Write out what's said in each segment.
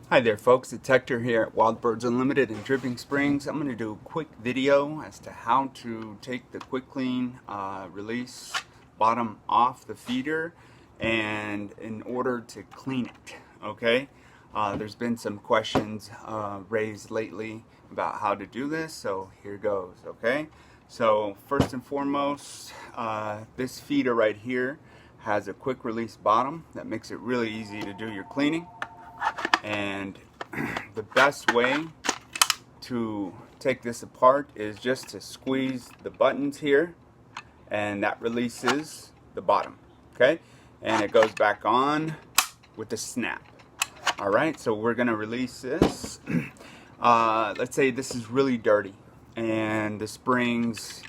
Hi there folks, it's Hector here at Wild Birds Unlimited in Dripping Springs. I'm going to do a quick video as to how to take the quick clean release bottom off the feeder and in order to clean it, okay? There's been some questions raised lately about how to do this, so here goes, okay? So first and foremost, this feeder right here has a quick release bottom that makes it really easy to do your cleaning. And the best way to take this apart is just to squeeze the buttons here, and that releases the bottom, okay? And it goes back on with the snap. All right, so we're gonna release this. Let's say this is really dirty and the springs,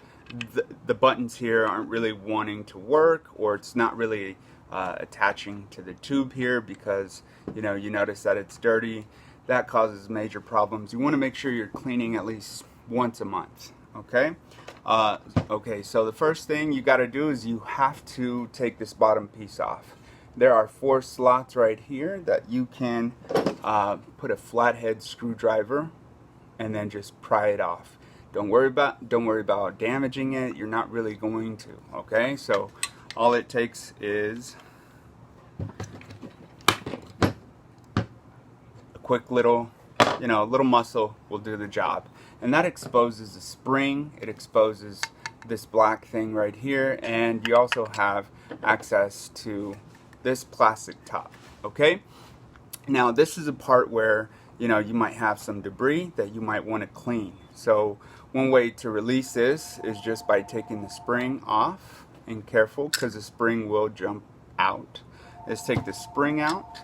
the buttons here aren't really wanting to work, or it's not really attaching to the tube here because you notice that it's dirty. That causes major problems. You want to make sure you're cleaning at least once a month, okay? Okay, so the first thing you got to do is you have to take this bottom piece off. There are 4 slots right here that you can put a flathead screwdriver and then just pry it off. Don't worry about damaging it. You're not really going to, okay? So all it takes is a quick little, little muscle will do the job. And that exposes the spring, it exposes this black thing right here, and you also have access to this plastic top, okay? Now this is a part where, you might have some debris that you might want to clean. So one way to release this is just by taking the spring off, and careful because the spring will jump out. Let's take the spring out.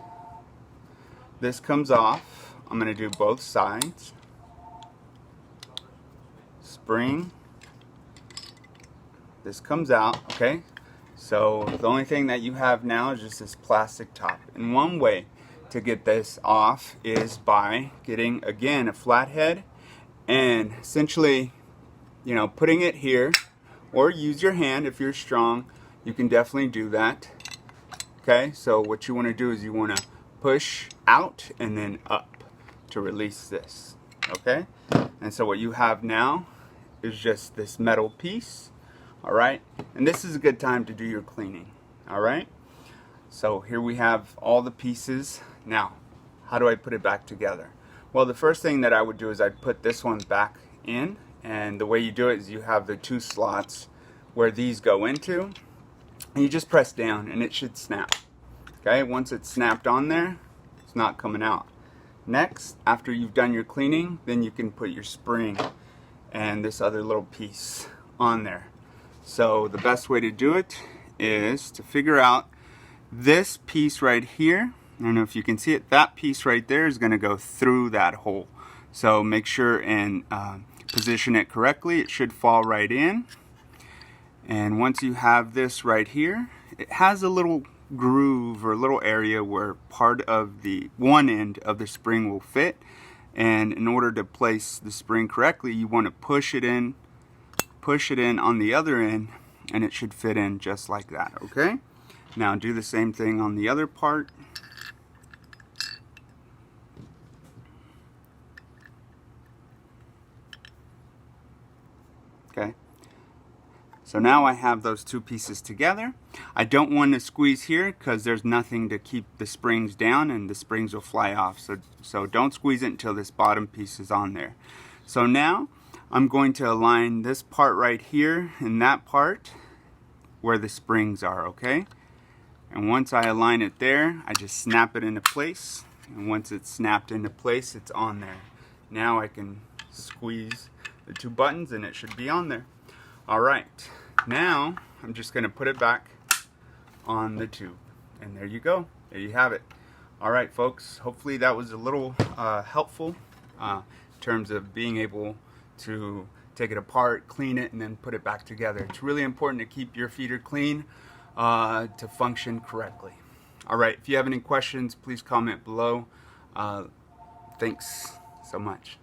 This comes off. I'm going to do both sides. Spring. This comes out, okay? So the only thing that you have now is just this plastic top. And one way to get this off is by getting, again, a flathead and essentially, putting it here, or use your hand if you're strong. You can definitely do that. Okay, so what you want to do is you want to push out and then up to release this. Okay, and so what you have now is just this metal piece. All right, and this is a good time to do your cleaning. All right, so here we have all the pieces. Now, how do I put it back together? Well, the first thing that I would do is I'd put this one back in, and the way you do it is you have the 2 slots where these go into, and you just press down and it should snap. Okay, once it's snapped on there, it's not coming out. Next, after you've done your cleaning, then you can put your spring and this other little piece on there. So the best way to do it is to figure out this piece right here. I don't know if you can see it. That piece right there is going to go through that hole. So make sure and position it correctly. It should fall right in. And once you have this right here, it has a little groove or a little area where part of the one end of the spring will fit. And in order to place the spring correctly, you want to push it in on the other end, and it should fit in just like that, okay? Now do the same thing on the other part. Okay, so now I have those 2 pieces together. I don't want to squeeze here because there's nothing to keep the springs down and the springs will fly off. So don't squeeze it until this bottom piece is on there. So now I'm going to align this part right here and that part where the springs are, okay? And once I align it there, I just snap it into place. And once it's snapped into place, it's on there. Now I can squeeze the 2 buttons and it should be on there. All right, now I'm just going to put it back on the tube, and there you go. There you have it. All right, folks, hopefully that was a little helpful in terms of being able to take it apart, clean it, and then put it back together. It's really important to keep your feeder clean to function correctly. All right, if you have any questions, please comment below. Thanks so much.